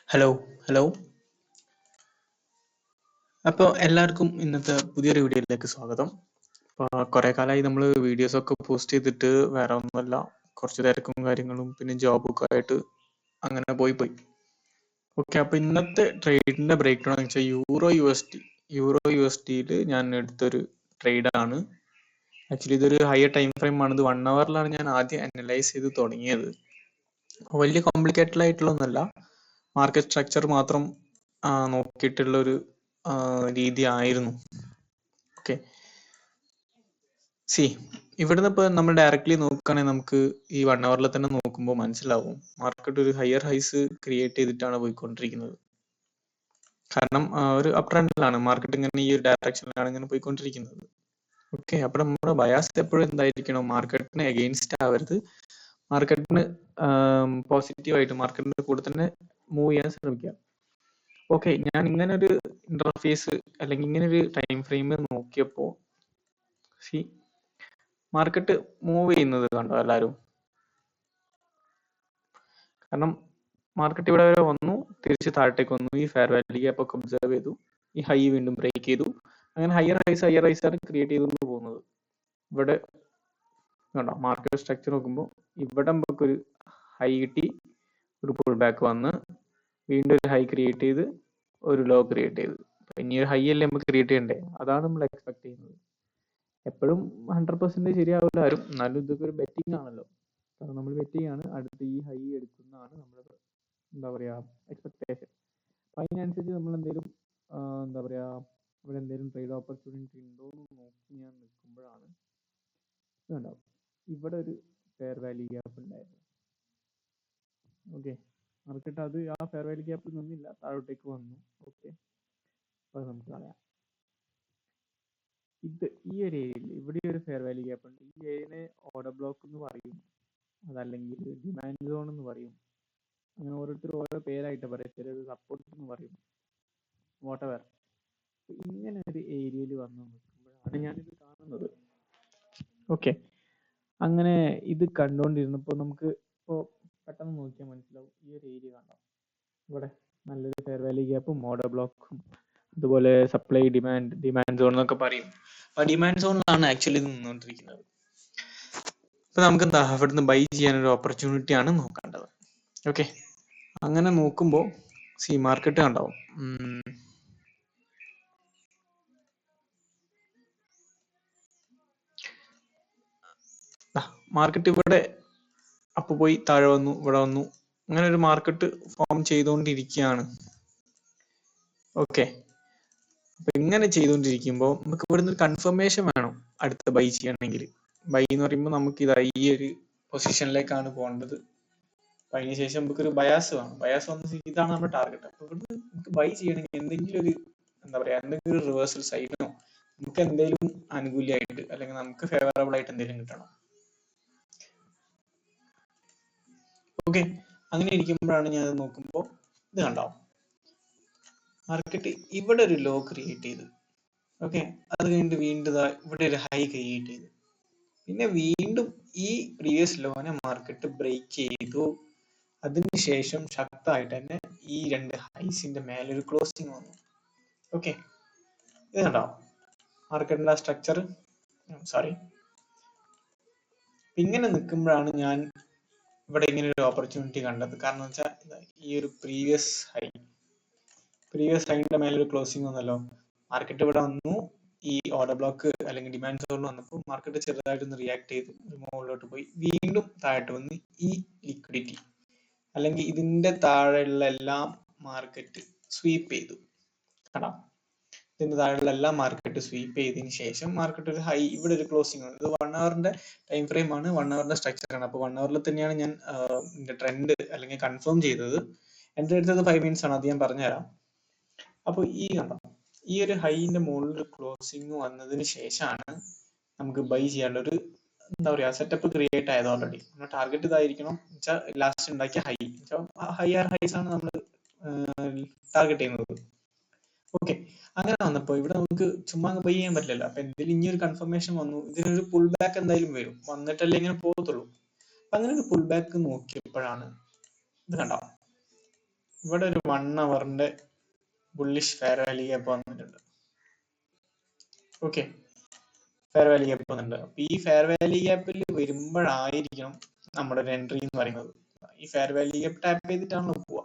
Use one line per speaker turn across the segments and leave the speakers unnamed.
Hello hello. അപ്പോൾ എല്ലാവർക്കും ഇന്നത്തെ പുതിയൊരു വീഡിയോയിലേക്ക് സ്വാഗതം. കുറെ കാലമായി നമ്മൾ വീഡിയോസ് ഒക്കെ പോസ്റ്റ് ചെയ്തിട്ട് വേറെ ഒന്നുമല്ല, കുറച്ച് തിരക്കും കാര്യങ്ങളും പിന്നെ ജോബൊക്കെ ആയിട്ട് അങ്ങനെ പോയി. ഓക്കെ, അപ്പോൾ ഇന്നത്തെ ട്രേഡിന്റെ ബ്രേക്ക് ഡൗൺ എന്ന് വെച്ചാൽ യൂറോ യു എസ് ഡിയിൽ ഞാൻ എടുത്തൊരു ട്രേഡാണ്. ആക്ച്വലി ഇതൊരു ഹയർ ടൈം ഫ്രെയിം ആണ്. ഇത് 1 hourലാണ് ഞാൻ ആദ്യം അനലൈസ് ചെയ്ത് തുടങ്ങിയത്. വലിയ കോംപ്ലിക്കേറ്റഡ് ആയിട്ടുള്ള ഒന്നല്ല, മാർക്കറ്റ് സ്ട്രക്ചർ മാത്രം നോക്കിയിട്ടുള്ള ഒരു രീതി ആയിരുന്നു. ഓക്കെ, ഇവിടുന്ന് ഇപ്പൊ നമ്മൾ ഡയറക്ട്ലി നോക്കുകയാണെങ്കിൽ നമുക്ക് ഈ 1 hourൽ തന്നെ നോക്കുമ്പോൾ മനസ്സിലാവും മാർക്കറ്റ് ഒരു ഹയർ ഹൈസ് ക്രിയേറ്റ് ചെയ്തിട്ടാണ് പോയിക്കൊണ്ടിരിക്കുന്നത്. കാരണം ഒരു അപ് ട്രെൻഡിലാണ് മാർക്കറ്റ്, ഇങ്ങനെ ഈ ഒരു ഡയറക്ഷനിലാണ് ഇങ്ങനെ പോയിക്കൊണ്ടിരിക്കുന്നത്. ഓക്കെ, അപ്പൊ നമ്മുടെ ബയാസ് എപ്പോഴും എന്തായിരിക്കണം, മാർക്കറ്റിന് എഗെയിൻസ്റ്റ് ആവരുത്, മാർക്കറ്റിന് പോസിറ്റീവായിട്ട് മാർക്കറ്റിന്റെ കൂടെ തന്നെ മൂവ് ചെയ്യാൻ ശ്രമിക്കുക. ഓക്കെ, ഞാൻ ഇങ്ങനെ ഒരു ഇന്റർഫേസ് അല്ലെങ്കിൽ ഇങ്ങനെ ഒരു ടൈം ഫ്രെയിം നോക്കിയപ്പോൾ മാർക്കറ്റ് മൂവ് ചെയ്യുന്നത് കണ്ടോ എല്ലാവരും? കാരണം മാർക്കറ്റ് ഇവിടെ വരെ വന്നു, തിരിച്ച് താഴത്തേക്ക് വന്നു, ഈ ഫെയർ വാല്യൂ ഗ്യാപ്പ് ഒക്കെ ഒബ്സർവ് ചെയ്തു, ഈ ഹൈ വീണ്ടും ബ്രേക്ക് ചെയ്തു, അങ്ങനെ ഹയർ ഹൈസ് ആണ് ക്രിയേറ്റ് ചെയ്തുകൊണ്ട് പോകുന്നത്. ഇവിടെ കണ്ടോ മാർക്കറ്റ് സ്ട്രക്ചർ നോക്കുമ്പോൾ ഇവിടെ നമുക്കൊരു ഹൈ കിട്ടി, ഒരു പുൾ ബാക്ക് വന്ന് വീണ്ടും ഒരു ഹൈ ക്രിയേറ്റ് ചെയ്ത് ഒരു ലോ ക്രിയേറ്റ് ചെയ്ത്, ഇനി ഒരു ഹൈ അല്ലേ നമുക്ക് ക്രിയേറ്റ് ചെയ്യണ്ടേ, അതാണ് നമ്മൾ എക്സ്പെക്ട് ചെയ്യുന്നത്. എപ്പോഴും 100% ശരിയാവില്ല ആരും, എന്നാലും ഇതൊക്കെ ഒരു ബെറ്റിംഗ് ആണല്ലോ. കാരണം നമ്മൾ ബെറ്റ് ചെയ്യാണ്, അടുത്ത് ഈ ഹൈ എടുക്കുന്നതാണ് നമ്മുടെ എന്താ പറയാ എക്സ്പെക്ടേഷൻ. അപ്പൊ അതിനനുസരിച്ച് നമ്മൾ എന്തെങ്കിലും എന്താ പറയാ ഇവിടെ എന്തെങ്കിലും ട്രേഡ് ഓപ്പർച്യൂണിറ്റി ഉണ്ടോ എന്ന് നോക്കി ഞാൻ നിൽക്കുമ്പോഴാണ് ഇതുണ്ടാവും, ഇവിടെ ഒരു ഫെയർ വാല്യൂ ഗ്യാപ്പ് ഉണ്ടായിരുന്നു. ഓക്കെ, മാർക്കറ്റ് അത് ആ ഫെയർ വാല്യൂ ഗ്യാപ്പിൽ നിന്നില്ല, താഴോട്ടേക്ക് വന്നു. ഓക്കെ, അപ്പൊ നമുക്ക് കളയാം. ഇത് ഈ ഒരു ഏരിയയിൽ ഇവിടെ ഒരു ഫെയർ വാല്യൂ ഗ്യാപ്പ് ഉണ്ട്. ഈ ഏരിയനെ ഓർഡർ ബ്ലോക്ക് എന്ന് പറയും, അതല്ലെങ്കിൽ ഡിമാൻഡ് സോൺ എന്ന് പറയും, അങ്ങനെ ഓരോരുത്തർ ഓരോ പേരായിട്ട് പറയും, ചിലർ സപ്പോർട്ട് എന്ന് പറയും, വാട്ടെവർ. ഇങ്ങനെ ഒരു ഏരിയയിൽ വന്ന് നിൽക്കുമ്പോഴാണ് ഞാനിത് കാണുന്നത്. ഓക്കെ, അങ്ങനെ ഇത് കണ്ടുകൊണ്ടിരുന്നപ്പോൾ നമുക്ക് ഇപ്പോൾ പെട്ടെന്ന് നോക്കിയാൽ മനസ്സിലാവും, ഈ ഒരു ഏരിയ കണ്ടോ, ഇവിടെ നല്ലൊരു ഫെയർ വാല്യൂ ഗ്യാപ്പും ഓർഡർ ബ്ലോക്കും, അതുപോലെ സപ്ലൈ ഡിമാൻഡ് സോൺ എന്നൊക്കെ പറയും. ആ ഡിമാൻഡ് സോണിലാണ് ആക്ച്വലി നിന്നുകൊണ്ടിരിക്കുന്നത്. ഇപ്പൊ നമുക്ക് എന്താ ഇവിടുന്ന് ബൈ ചെയ്യാനൊരു ഓപ്പർച്യൂണിറ്റി ആണ് നോക്കേണ്ടത്. ഓക്കെ, അങ്ങനെ നോക്കുമ്പോൾ മാർക്കറ്റ് കണ്ടാവും, മാർക്കറ്റ് ഇവിടെ അപ്പൊ പോയി താഴെ വന്നു, ഇവിടെ വന്നു, അങ്ങനെ ഒരു മാർക്കറ്റ് ഫോം ചെയ്തുകൊണ്ടിരിക്കുകയാണ്. ഓക്കെ, അപ്പൊ ഇങ്ങനെ ചെയ്തുകൊണ്ടിരിക്കുമ്പോൾ നമുക്ക് ഇവിടുന്ന് ഒരു കൺഫർമേഷൻ വേണം അടുത്ത ബൈ ചെയ്യണമെങ്കിൽ. ബൈ എന്ന് പറയുമ്പോൾ നമുക്ക് ഇതാ ഈ ഒരു പൊസിഷനിലേക്കാണ് പോകേണ്ടത്. അപ്പൊ അതിനുശേഷം നമുക്കൊരു ബയാസ് വേണം. ബയാസ് വന്ന ഇതാണ് നമ്മുടെ ടാർഗറ്റ്. അപ്പൊ ഇവിടുന്ന് നമുക്ക് ബൈ ചെയ്യണമെങ്കിൽ എന്തെങ്കിലും ഒരു എന്താ പറയാ എന്തെങ്കിലും ഒരു റിവേഴ്സൽ സൈഡിനോ നമുക്ക് എന്തെങ്കിലും അനുകൂലമായിട്ട് അല്ലെങ്കിൽ നമുക്ക് ഫേവറബിൾ ആയിട്ട് എന്തെങ്കിലും കിട്ടണം. ഓക്കെ, അങ്ങനെ ഇരിക്കുമ്പോഴാണ് ഞാൻ നോക്കുമ്പോൾ ഇത് കണ്ടോ, മാർക്കറ്റ് ഇവിടെ ഒരു ലോ ക്രിയേറ്റ് ചെയ്തു. ഓക്കെ, അത് കഴിഞ്ഞിട്ട് വീണ്ടും ഇവിടെ ഒരു ഹൈ ക്രിയേറ്റ് ചെയ്തു, പിന്നെ വീണ്ടും ഈ പ്രീവിയസ് ലോനെ മാർക്കറ്റ് ബ്രേക്ക് ചെയ്തു. അതിനുശേഷം ശക്തമായിട്ട് തന്നെ ഈ രണ്ട് ഹൈസിന്റെ മേലെ ഒരു ക്ലോസിംഗ് വന്നു. ഓക്കെ, ഇത് കണ്ടോ മാർക്കറ്റിന്റെ സ്ട്രക്ചർ. സോറി, ഇങ്ങനെ നിൽക്കുമ്പോഴാണ് ഞാൻ ഇവിടെ ഇങ്ങനെ ഒരു ഓപ്പർച്യൂണിറ്റി കണ്ടത്. കാരണം വെച്ചാൽ ഈ ഒരു പ്രീവിയസ് ഹൈന്റെ മേലെ ഒരു ക്ലോസിംഗ് വന്നല്ലോ, മാർക്കറ്റ് ഇവിടെ വന്നു, ഈ ഓർഡർ ബ്ലോക്ക് അല്ലെങ്കിൽ ഡിമാൻഡ് സോണിൽ വന്നപ്പോൾ മാർക്കറ്റ് ചെറുതായിട്ടൊന്ന് റിയാക്ട് ചെയ്ത് മുകളിലോട്ട് പോയി, വീണ്ടും താഴോട്ട് വന്ന് ഈ ലിക്വിഡിറ്റി അല്ലെങ്കിൽ ഇതിന്റെ താഴെയുള്ള എല്ലാം മാർക്കറ്റ് സ്വീപ്പ് ചെയ്തു. കാണാം, ഇതിന്റെ താഴെയുള്ള എല്ലാം മാർക്കറ്റ് സ്വീപ്പ് ചെയ്തതിനു ശേഷം മാർക്കറ്റ് ഒരു ഹൈ, ഇവിടെ ഒരു ക്ലോസിംഗ് ആണ്. ഇത് 1 hourന്റെ ടൈം ഫ്രെയിം ആണ്, 1 hourന്റെ സ്ട്രക്ചർ ആണ്. അപ്പൊ 1 hourൽ തന്നെയാണ് ഞാൻ ട്രെൻഡ് അല്ലെങ്കിൽ കൺഫേം ചെയ്തത്. എന്റെ അടുത്തത് 5 minutes ആണ്, അത് ഞാൻ പറഞ്ഞുതരാം. അപ്പൊ ഈ കണ്ടോ, ഈ ഒരു ഹൈന്റെ മുകളിൽ ക്ലോസിംഗ് വന്നതിന് ശേഷമാണ് നമുക്ക് ബൈ ചെയ്യാനുള്ള ഒരു എന്താ പറയാ സെറ്റപ്പ് ക്രിയേറ്റ് ആയത്. ഓൾറെഡി നമ്മുടെ ടാർഗറ്റ് ഇതായിരിക്കണം വെച്ചാൽ ലാസ്റ്റ് ഉണ്ടാക്കിയ ഹൈയർ ഹൈസ് ആണ് നമ്മൾ ടാർഗറ്റ് ചെയ്യുന്നത്. ഓക്കെ, അങ്ങനെ വന്നപ്പോ ഇവിടെ നമുക്ക് ചുമ്മാ ബൈ ചെയ്യാൻ പറ്റില്ലല്ലോ. അപ്പൊ എന്തെങ്കിലും ഇനി ഒരു കൺഫർമേഷൻ വന്നു, ഇതിനൊരു പുൾ ബാക്ക് എന്തായാലും വരും, വന്നിട്ടല്ലേ ഇങ്ങനെ പോകത്തുള്ളൂ. അപ്പൊ അങ്ങനെ ഒരു പുൾ ബാക്ക് നോക്കിയപ്പോഴാണ് ഇത് കണ്ടോ, ഇവിടെ ഒരു 1 അവറിന്റെ ബുള്ളിഷ് ഫെയർ വാല്യൂ ഗ്യാപ്പ് വന്നിട്ടുണ്ട്. ഓക്കെ, ഫെയർ വാല്യൂ ഗ്യാപ്പ് വന്നിട്ടുണ്ട്. അപ്പൊ ഈ ഫെയർ വാല്യൂ ഗ്യാപ്പിൽ വരുമ്പോഴായിരിക്കണം നമ്മുടെ ഒരു എൻട്രി എന്ന് പറയുന്നത്. ഈ ഫെയർ വാല്യൂ ഗ്യാപ്പ് ടാപ്പ് ചെയ്തിട്ടാണല്ലോ പോവുക.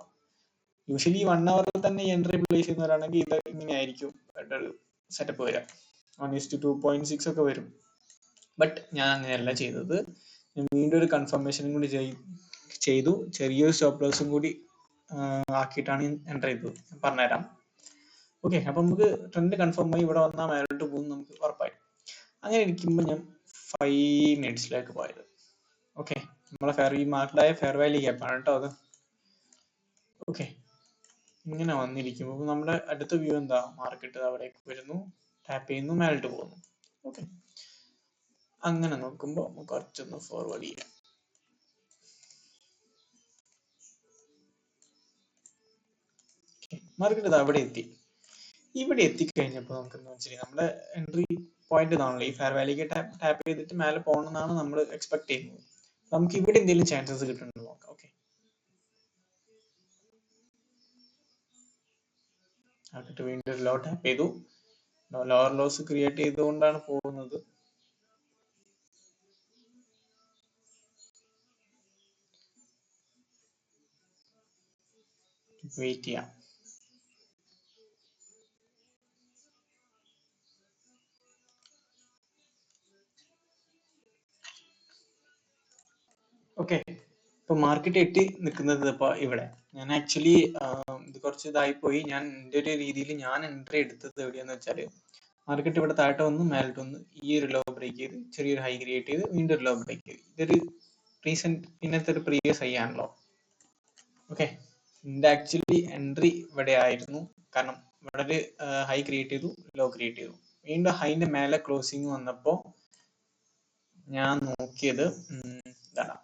യൂഷ്വലി 1 അവറിൽ തന്നെ എൻട്രി പ്ലേസ് ചെയ്യുന്നവരാണെങ്കിൽ ഇത് ഇങ്ങനെ ആയിരിക്കും ഒരു സെറ്റപ്പ് വരിക. 1:2.6 ഒക്കെ വരും. ബട്ട് ഞാൻ അങ്ങനെയല്ല ചെയ്തത്. ഞാൻ വീണ്ടും ഒരു കൺഫർമേഷനും കൂടി ചെയ്തു. ചെറിയൊരു സ്റ്റോപ്പ് ലോസും കൂടി ആക്കിയിട്ടാണ് എൻ്റർ ചെയ്തത്. പറഞ്ഞുതരാം. ഓക്കെ, അപ്പൊ നമുക്ക് ട്രെൻഡ് കൺഫേം ആയി ഇവിടെ വന്നാൽ മേലോട്ട് പോകും നമുക്ക് ഉറപ്പായി. അങ്ങനെ ഇരിക്കുമ്പോൾ ഞാൻ 5 മിനിറ്റ്സിലേക്ക് പോയത്. ഓക്കെ, നമ്മളെ ഈ മാർക്കഡായ ഫെയർ വാല്യൂ ഗ്യാപ്പാണ് കേട്ടോ അത്. ഓക്കെ, ഇങ്ങനെ വന്നിരിക്കുമ്പോൾ നമ്മുടെ അടുത്ത വ്യൂ എന്താ, മാർക്കറ്റ് അവിടേക്ക് വരുന്നു, ടാപ്പ് ചെയ്യുന്നു, മേലോട്ട് പോകുന്നു. ഓക്കെ, അങ്ങനെ നോക്കുമ്പോൾ കുറച്ചൊന്ന് ഫോർവേഡ് ചെയ്യാം. മാർക്കറ്റ് അവിടെ എത്തി. ഇവിടെ എത്തിക്കഴിഞ്ഞപ്പോൾ നമുക്ക് എന്താ വെച്ചാൽ നമ്മുടെ എൻട്രി പോയിന്റ് ഇതാണല്ലോ, ഈ ഫെയർ വാല്യൂക്ക് ടാപ്പ് ചെയ്തിട്ട് മേലെ പോകണമെന്നാണ് നമ്മൾ എക്സ്പെക്ട് ചെയ്യുന്നത്. നമുക്ക് ഇവിടെ എന്തെങ്കിലും ചാൻസസ് കിട്ടുന്നുണ്ടോ നോക്കാം. ഓക്കെ, മാർക്കറ്റ് വീണ്ടും ഒരു ലോ ടാപ്പ് ചെയ്തു. ലോവർ ലോസ് ക്രിയേറ്റ് ചെയ്തുകൊണ്ടാണ് പോകുന്നത്. വെയിറ്റ് ചെയ്യാം. ഓക്കെ, ഇപ്പൊ മാർക്കറ്റ് എത്തി നിൽക്കുന്നത് ഇപ്പൊ ഇവിടെ. ഞാൻ ആക്ച്വലി ഇത് കുറച്ച് ഇതായി പോയി. ഞാൻ എൻ്റെ ഒരു രീതിയിൽ ഞാൻ എൻട്രി എടുത്തത് എവിടെയാന്ന് വെച്ചാല്, മാർക്കറ്റ് ഇവിടെ താഴോട്ട് വന്ന് മേലോട്ട് വന്ന് ഈ ഒരു ലോ ബ്രേക്ക് ചെയ്ത് ചെറിയൊരു ഹൈ ക്രിയേറ്റ് ചെയ്ത് വീണ്ടും ഒരു ലോ ബ്രേക്ക് ചെയ്ത്, ഇതൊരു റീസെന്റ് ഇന്നത്തെ ഒരു പ്രീവിയസ് ഹൈ ആണല്ലോ. ഓക്കെ, എൻ്റെ ആക്ച്വലി എൻട്രി ഇവിടെ ആയിരുന്നു. കാരണം ഇവിടെ ഒരു ഹൈ ക്രിയേറ്റ് ചെയ്തു, ലോ ക്രിയേറ്റ് ചെയ്തു, വീണ്ടും ഹൈന്റെ മേലെ ക്ലോസിങ് വന്നപ്പോ ഞാൻ നോക്കിയത് ഇതാണ്,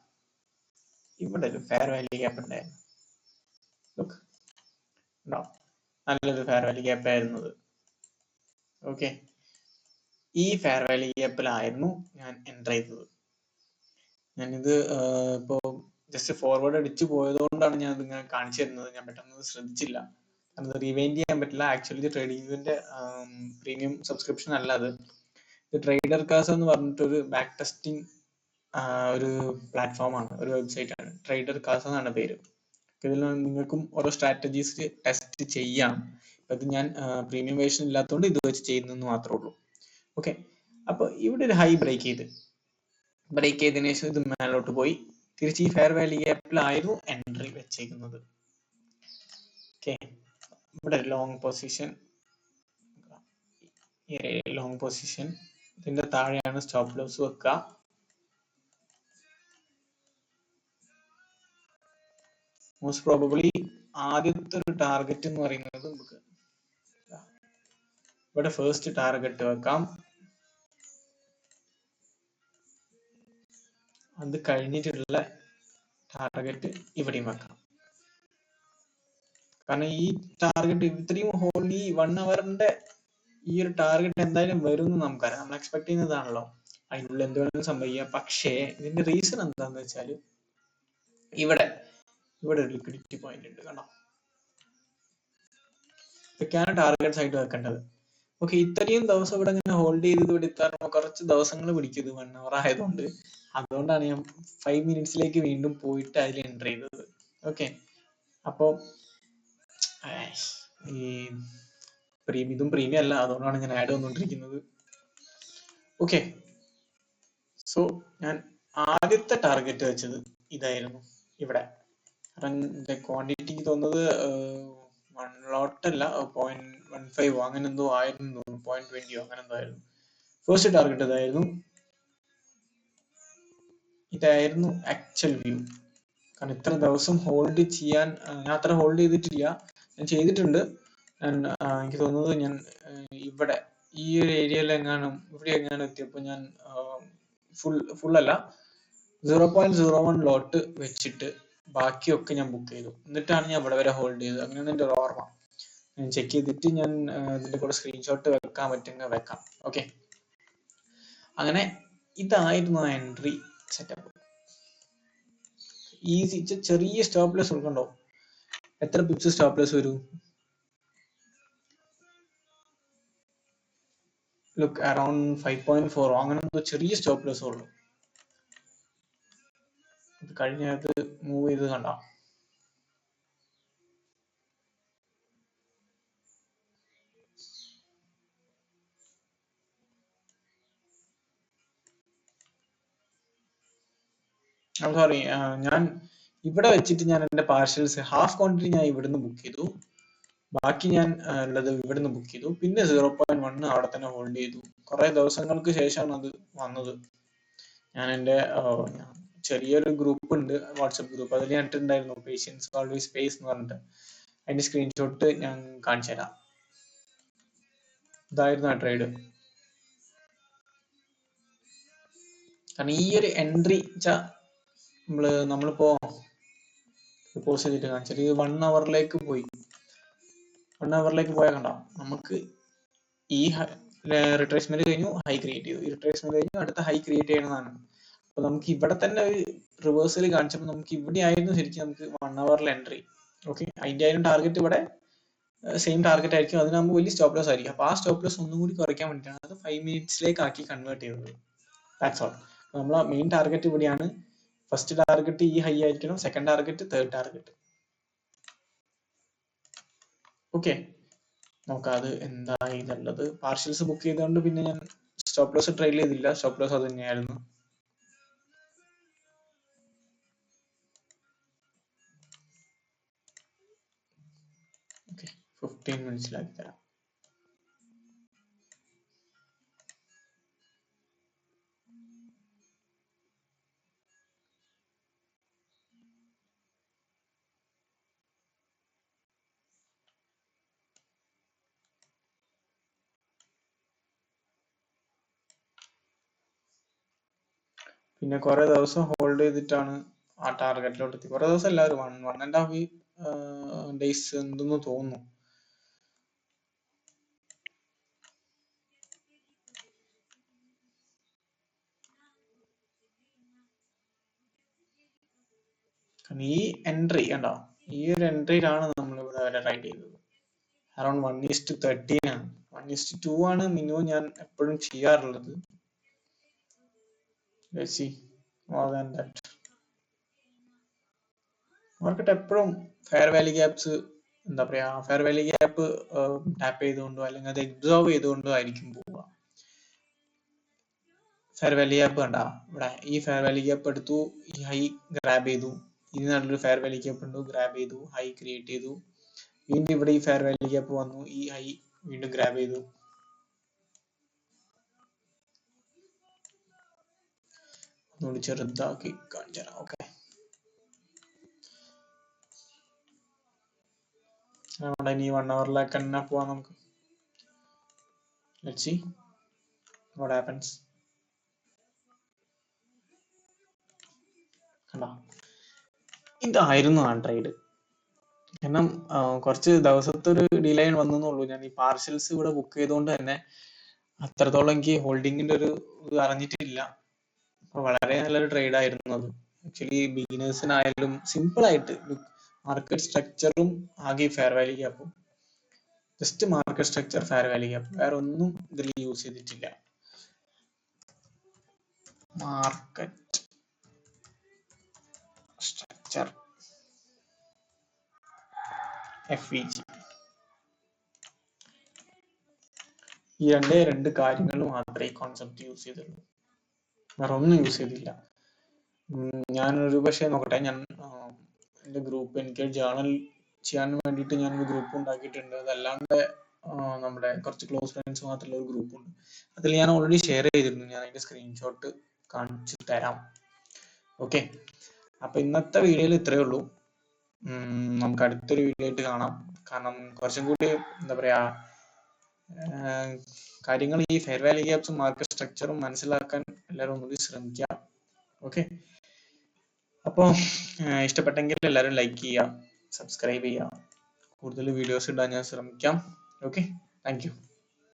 ഇവിടെ ഒരു ഫെയർ വാല്യൂ ഗ്യാപ്പ് ഉണ്ടായിരുന്നു. നല്ലൊരു ഫെയർ വാല്യൂ ഗ്യാപ്പ് ആയിരുന്നത്. ഓക്കെ, ഈ ഫെയർ വാല്യൂ ഗ്യാപ്പിലായിരുന്നു ഞാൻ എൻ്റർ ചെയ്തത്. ഞാനിത് ഇപ്പോ ജസ്റ്റ് ഫോർവേഡ് അടിച്ചു പോയതുകൊണ്ടാണ് ഞാൻ ഇതിങ്ങനെ കാണിച്ചു തരുന്നത്. ഞാൻ പെട്ടെന്ന് ശ്രദ്ധിച്ചില്ല, അത് റിവൈൻഡ് ചെയ്യാൻ പറ്റില്ല. ആക്ച്വലി ട്രേഡിംഗിന്റെ പ്രീമിയം സബ്സ്ക്രിപ്ഷൻ അല്ല അത്. ഇത് ട്രേഡർ കാസ് എന്ന് പറഞ്ഞിട്ടൊരു ബാക്ക് ടെസ്റ്റിംഗ് ഒരു പ്ലാറ്റ്ഫോമാണ്, ഒരു വെബ്സൈറ്റ് ആണ്. ട്രേഡർ കാസ് എന്നാണ് പേര്. ഇതിൽ നിങ്ങൾക്കും ഓരോ സ്ട്രാറ്റജീസ് ടെസ്റ്റ് ചെയ്യാം. അത് ഞാൻ പ്രീമിയം വേർഷൻ ഇല്ലാത്തതുകൊണ്ട് ഇത് വെച്ച് ചെയ്യുന്നെന്ന് മാത്രമേ ഉള്ളൂ. ഓക്കെ, അപ്പൊ ഇവിടെ ഒരു ഹൈ ബ്രേക്ക് ചെയ്തതിനു ശേഷം ഇത് മേലോട്ട് പോയി തിരിച്ച് ഈ ഫെയർ വാല്യൂ ഗ്യാപ്പിലായിരുന്നു എൻട്രി വെച്ചേക്കുന്നത്. ഓക്കെ, ഇവിടെ ലോങ് പൊസിഷൻ, ലോങ് പൊസിഷൻ, ഇതിന്റെ താഴെയാണ് സ്റ്റോപ്പ് ലോസ് വെക്കുക. മോസ്റ്റ് പ്രോബബ്ലി ആദ്യത്തെ ഒരു ടാർഗറ്റ് എന്ന് പറയുന്നത് നമുക്ക് ഇവിടെ ഫസ്റ്റ് ടാർഗറ്റ് വെക്കാം. അത് കഴിഞ്ഞിട്ടുള്ള ടാർഗറ്റ് ഇവിടെയും വെക്കാം. കാരണം ഈ ടാർഗറ്റ് ഇത്രയും ഹോൾഡ്, ഈ 1 അവറിന്റെ ഈ ഒരു ടാർഗറ്റ് എന്തായാലും വരും എന്ന് നമുക്കറിയാം, നമ്മൾ എക്സ്പെക്ട് ചെയ്യുന്നതാണല്ലോ. അതിനുള്ളിൽ എന്ത് വേണമെങ്കിലും സംഭവിക്കാം. പക്ഷേ ഇതിന്റെ റീസൺ എന്താന്ന് വെച്ചാൽ, ഇവിടെ ഒരു ലിക്വിഡിറ്റി പോയിന്റ് ഉണ്ട്, കണ്ടോ? ഇതൊക്കെയാണ് ടാർഗറ്റ്സ് ആയിട്ട് വെക്കേണ്ടത്. ഓക്കെ, ഇത്രയും ദിവസം ഇവിടെ ഇങ്ങനെ ഹോൾഡ് ചെയ്ത് ഇവിടെ എത്താൻ കുറച്ച് ദിവസങ്ങൾ പിടിക്കും, 1 അവർ ആയതുകൊണ്ട്. അതുകൊണ്ടാണ് ഞാൻ 5 മിനിറ്റ്സിലേക്ക് വീണ്ടും പോയിട്ട് അതിൽ എൻ്റർ ചെയ്തത്. ഓക്കെ, അപ്പോ ഈ ഇതും പ്രീമിയം അല്ല, അതുകൊണ്ടാണ് ഞാൻ ആഡ് വന്നുകൊണ്ടിരിക്കുന്നത്. ഓക്കെ, സോ ഞാൻ ആദ്യത്തെ ടാർഗറ്റ് വെച്ചത് ഇതായിരുന്നു ഇവിടെ. കാരണം ക്വാണ്ടിറ്റി തോന്നുന്നത് 1 ലോട്ട് അല്ല, 0.15 അങ്ങനെ എന്തോ ആയിരുന്നു തോന്നുന്നു, 0.20 അങ്ങനെ എന്തോ ആയിരുന്നു. ഫസ്റ്റ് ടാർഗറ്റ് ഇതായിരുന്നു ആക്ച്വൽ വ്യൂ. കാരണം ഇത്ര ദിവസം ഹോൾഡ് ചെയ്യാൻ ഞാൻ അത്ര ഹോൾഡ് ചെയ്തിട്ടില്ല. ഞാൻ ചെയ്തിട്ടുണ്ട്. എനിക്ക് തോന്നുന്നത് ഞാൻ ഇവിടെ ഈ ഒരു ഏരിയയിൽ ഇവിടെ എങ്ങാനും എത്തിയപ്പോൾ ഞാൻ ഫുൾ അല്ല, 0.01 ലോട്ട് വെച്ചിട്ട് ബാക്കിയൊക്കെ ഞാൻ ബുക്ക് ചെയ്തു. എന്നിട്ടാണ് ഞാൻ ഇവിടെ വരെ ഹോൾഡ് ചെയ്തത്. അങ്ങനെയാണ് എൻ്റെ ഒരു ഓർമ്മ. ഞാൻ ചെക്ക് ചെയ്തിട്ട് ഞാൻ ഇതിന്റെ കൂടെ സ്ക്രീൻഷോട്ട് വെക്കാൻ പറ്റുന്ന വെക്കാം. ഓക്കെ, അങ്ങനെ ഇതായിരുന്നു എൻട്രി സെറ്റപ്പ്. ഈസി, ചെറിയ സ്റ്റോപ്പ് ലോസ് ഉൾക്കൊണ്ടോ. എത്ര പിപ്സ് സ്റ്റോപ്പ് ലോസ് വരും? ലുക്ക് അറൌണ്ട് 5.4 അങ്ങനെ എന്തോ ചെറിയ സ്റ്റോപ്പ് ലോസ് ഉള്ളു. ഇത് കഴിഞ്ഞത് മൂവ് ചെയ്ത് കണ്ട. സോറി, ഞാൻ ഇവിടെ വെച്ചിട്ട് ഞാൻ എന്റെ പാർഷ്യൽസ് ഹാഫ് ക്വാണ്ടിറ്റി ഞാൻ ഇവിടുന്ന് ബുക്ക് ചെയ്തു, ബാക്കി ഞാൻ ഉള്ളത് ഇവിടുന്ന് ബുക്ക് ചെയ്തു. പിന്നെ 0.1 അവിടെ തന്നെ ഹോൾഡ് ചെയ്തു. കുറെ ദിവസങ്ങൾക്ക് ശേഷമാണ് അത് വന്നത്. ഞാൻ എൻ്റെ ചെറിയൊരു ഗ്രൂപ്പ് ഉണ്ട്, വാട്സപ്പ് ഗ്രൂപ്പ്, അതിൽ ഞാൻ ഇട്ടിട്ടുണ്ടായിരുന്നു പേഷ്യൻസ് ഓൾവേസ് പേസ് എന്ന് പറഞ്ഞിട്ട്. അതിന്റെ സ്ക്രീൻഷോട്ട് ഞാൻ കാണിച്ചു തരാം. ഇതായിരുന്നു ആ ട്രേഡ്. കാരണം ഈ ഒരു എൻട്രി നമ്മളിപ്പോ പോസ് ചെയ്തിട്ട് കാണിച്ചാൽ ഇത് 1 അവറിലേക്ക് പോയി. 1 അവറിലേക്ക് പോയാൽ കണ്ടോ, നമുക്ക് ഈ റിട്രേസ്മെന്റ് കഴിഞ്ഞു, ഹൈ ക്രിയേറ്റ് ചെയ്തു, ഈ റിട്രേസ്മെന്റ് കഴിഞ്ഞു, അടുത്ത ഹൈ ക്രിയേറ്റ് ചെയ്യുന്നതാണ്. അപ്പൊ നമുക്ക് ഇവിടെ തന്നെ ഒരു റിവേഴ്സൽ കാണിച്ചപ്പോൾ നമുക്ക് ഇവിടെ ആയിരുന്നു ശരിക്കും നമുക്ക് 1 അവറിൽ എൻട്രി. ഓക്കെ, അതിന്റെ ആയാലും ടാർഗറ്റ് ഇവിടെ സെയിം ടാർഗറ്റ് ആയിരിക്കും, അതിനാകുമ്പോൾ വലിയ സ്റ്റോപ്പ് ലോസ് ആയിരിക്കും. അപ്പൊ ആ സ്റ്റോപ്പ് ലോസ് ഒന്നും കൂടി കുറയ്ക്കാൻ വേണ്ടിയിട്ടാണ് അത് 5 മിനിറ്റ്സിലേക്ക് ആക്കി കൺവേർട്ട് ചെയ്തത്. That's all. നമ്മളെ മെയിൻ ടാർഗറ്റ് ഇവിടെയാണ്. ഫസ്റ്റ് ടാർഗറ്റ് ഈ ഹൈ ആയിരിക്കണം, second target, third target. Okay, നോക്കാം അത് എന്തായി എന്നുള്ളത്. പാർഷ്യൽസ് ബുക്ക് ചെയ്തുകൊണ്ട് പിന്നെ ഞാൻ സ്റ്റോപ്പ് ലോസ് ട്രൈൽ ചെയ്തില്ല, സ്റ്റോപ്പ് ലോസ് അത് തന്നെയായിരുന്നു. ഓക്കെ, 15 മിനിറ്റ്സിലാക്കി തരാം. പിന്നെ കുറെ ദിവസം ഹോൾഡ് ചെയ്തിട്ടാണ് ആ ടാർഗറ്റിലോട്ട് എത്തി. കുറെ ദിവസം എല്ലാവരും 1.5 ഡേയ്സ് എന്തെന്ന് തോന്നുന്നു. ഈ എൻട്രി കണ്ടോ, ഈ ഒരു എൻട്രിയിലാണ് നമ്മൾ ഇവിടെ വരെ റൈഡ് ചെയ്തത്. അറൌണ്ട് 1:13 ആണ്. 1:2 ആണ് മിനിമം ഞാൻ എപ്പോഴും ചെയ്യാറുള്ളത്. More than that. മാർക്കറ്റ് എപ്പോഴും ഫെയർ വാല്യൂ ഗ്യാപ്സ്, എന്താ പറയാ, ഫെയർ വാല്യൂ ഗ്യാപ്പ് ടാപ്പ് ചെയ്തുകൊണ്ടോ അല്ലെങ്കിൽ അത് എബ്സോർവ് ചെയ്തുകൊണ്ടോ ആയിരിക്കും പോവുക. ഫെയർ വാല്യൂ ഗ്യാപ്പ് കണ്ട ഇവിടെ, ഈ ഫെയർ വാല്യൂ ഗ്യാപ്പ് എടുത്തു, ഈ ഹൈ ഗ്രാബ് ചെയ്തു, ഇതിന് നല്ലൊരു ഫെയർ വാല്യൂ ഗ്യാപ്പ് ഉണ്ട്, ഗ്രാബ് ചെയ്തു, ഹൈ ക്രിയേറ്റ് ചെയ്തു, വീണ്ടും ഇവിടെ ഈ ഫെയർ വാല്യൂ ഗ്യാപ്പ് വന്നു, ഈ ഹൈ വീണ്ടും ഗ്രാബ് ചെയ്തു. ഒന്നുകൂടി ചെറുതാക്കി കാണിച്ചു തരാം. ഓക്കെ, നമ്മുടെ ഇനി 1 അവറിലേക്ക് തന്നെ പോവാം നമുക്ക്. Let's see what happens. കണ്ടോ, ഇതായിരുന്നു ആ ട്രേഡ്. കാരണം കുറച്ച് ദിവസത്തെ ഒരു ഡിലേ വന്നെന്നുള്ളൂ. ഞാൻ ഈ പാർഷ്യൽസ് ഇവിടെ ബുക്ക് ചെയ്തുകൊണ്ട് തന്നെ അത്രത്തോളം എനിക്ക് ഹോൾഡിങ്ങിന്റെ ഒരു ഇത് അറിഞ്ഞിട്ടില്ല. അപ്പൊ വളരെ നല്ലൊരു ട്രേഡ് ആയിരുന്നു അത്. ആക്ച്വലി ബിഗിനേഴ്സിനായാലും സിമ്പിൾ ആയിട്ട് മാർക്കറ്റ് സ്ട്രക്ചറും ആകെ ഫെയർ വാല്യൂ ഗ്യാപ്പും, just market structure, fair value gap, വേറെ ഒന്നും ഇതിൽ യൂസ് ചെയ്തിട്ടില്ല. മാർക്കറ്റ് സ്ട്രക്ചർ FVG, ഈ രണ്ട് കാര്യങ്ങൾ മാത്രമേ ഈ കോൺസെപ്റ്റ് യൂസ് ചെയ്തുള്ളൂ, വേറെ ഒന്നും യൂസ് ചെയ്തില്ല. ഞാനൊരു പക്ഷേ നോക്കട്ടെ, ഞാൻ എൻ്റെ ഗ്രൂപ്പ്, എനിക്ക് ജേർണൽ ചെയ്യാൻ വേണ്ടിയിട്ട് ഞാനൊരു ഗ്രൂപ്പ് ഉണ്ടാക്കിയിട്ടുണ്ട്. അതല്ലാണ്ട് നമ്മുടെ കുറച്ച് ക്ലോസ് ഫ്രണ്ട്സ് മാത്രമുള്ള ഒരു ഗ്രൂപ്പ് ഉണ്ട്. അതിൽ ഞാൻ ഓൾറെഡി ഷെയർ ചെയ്തിരുന്നു. ഞാൻ അതിന്റെ സ്ക്രീൻഷോട്ട് കാണിച്ചു തരാം. ഓക്കെ, അപ്പൊ ഇന്നത്തെ വീഡിയോയിൽ ഇത്രയേ ഉള്ളൂ. നമുക്ക് അടുത്തൊരു വീഡിയോ ആയിട്ട് കാണാം. കാരണം കുറച്ചും കൂടി എന്താ പറയാ, കാര്യങ്ങൾ ഈ ഫെയർ വാല്യൂ ഗ്യാപ്സും മാർക്കറ്റ് സ്ട്രക്ചറും മനസ്സിലാക്കാൻ എല്ലാവരും ഒന്നുകൂടി ശ്രമിക്കുക. ഓക്കെ, അപ്പോൾ ഇഷ്ടപ്പെട്ടെങ്കിൽ എല്ലാവരും ലൈക്ക് ചെയ്യുക, സബ്സ്ക്രൈബ് ചെയ്യുക, കൂടുതൽ വീഡിയോസ് ഇടാൻ ഞാൻ ശ്രമിക്കാം. Okay, thank you.